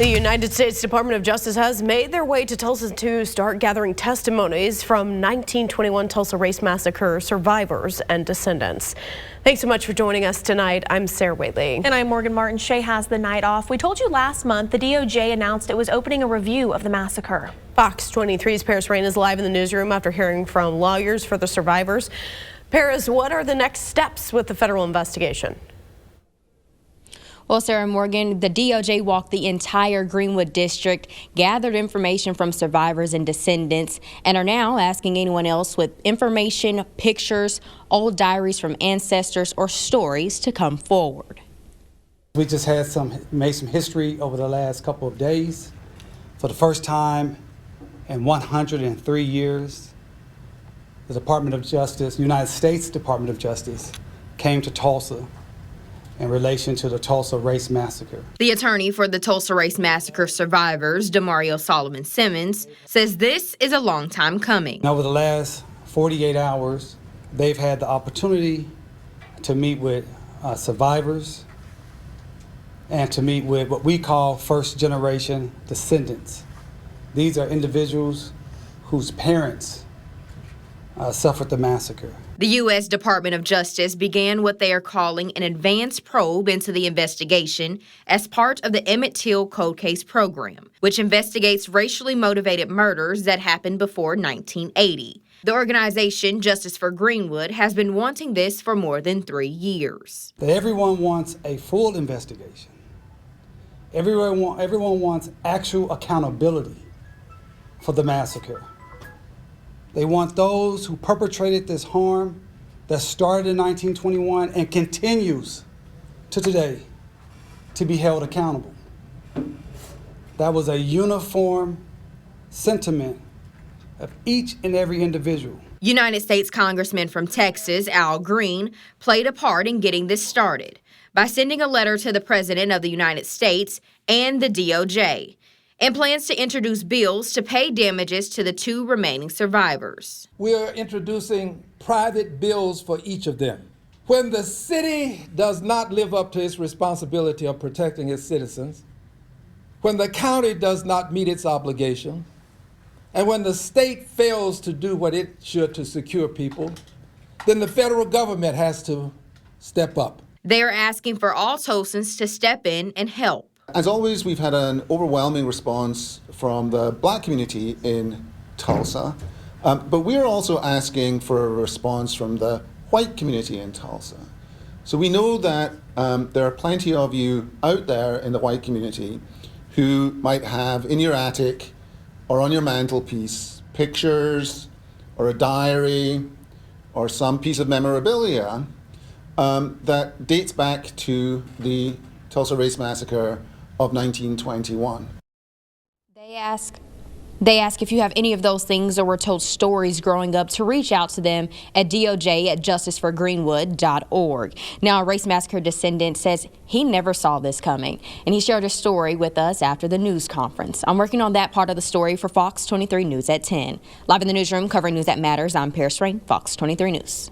The United States Department of Justice has made their way to Tulsa to start gathering testimonies from 1921 Tulsa Race Massacre survivors and descendants. Thanks so much for joining us tonight. I'm Sarah Whaley. And I'm Morgan Martin. Shay has the night off. We told you last month the DOJ announced it was opening a review of the massacre. Fox 23's Paris Rain is live in the newsroom after hearing from lawyers for the survivors. Paris, what are the next steps with the federal investigation? Well, Sarah Morgan, the DOJ walked the entire Greenwood district, gathered information from survivors and descendants, and are now asking anyone else with information, pictures, old diaries from ancestors, or stories to come forward. We just made some history over the last couple of days. For the first time in 103 years, the Department of Justice, United States Department of Justice, came to Tulsa in relation to the Tulsa Race Massacre. The attorney for the Tulsa Race Massacre survivors, Demario Solomon Simmons, says this is a long time coming. Over the last 48 hours, they've had the opportunity to meet with survivors and to meet with what we call first-generation descendants. These are individuals whose parents suffered the massacre. The U.S. Department of Justice began what they are calling an advanced probe into the investigation as part of the Emmett cold case program, which investigates racially motivated murders that happened before 1980. The organization, Justice for Greenwood, has been wanting this for more than 3 years. Everyone wants a full investigation. Everyone wants actual accountability for the massacre. They want those who perpetrated this harm that started in 1921 and continues to today to be held accountable. That was a uniform sentiment of each and every individual. United States Congressman from Texas, Al Green, played a part in getting this started by sending a letter to the President of the United States and the DOJ, and plans to introduce bills to pay damages to the 2 remaining survivors. We are introducing private bills for each of them. When the city does not live up to its responsibility of protecting its citizens, when the county does not meet its obligation, and when the state fails to do what it should to secure people, then the federal government has to step up. They are asking for all Tulsans to step in and help. As always, we've had an overwhelming response from the Black community in Tulsa, but we're also asking for a response from the white community in Tulsa. So we know that there are plenty of you out there in the white community who might have in your attic or on your mantelpiece pictures or a diary or some piece of memorabilia that dates back to the Tulsa Race Massacre of 1921. They ask if you have any of those things or were told stories growing up to reach out to them at doj@justiceforgreenwood.org. Now, a Race Massacre descendant says he never saw this coming, and he shared a story with us after the news conference. I'm working on that part of the story for Fox 23 News at 10. Live in the newsroom covering news that matters, I'm Paris Rain, Fox 23 News.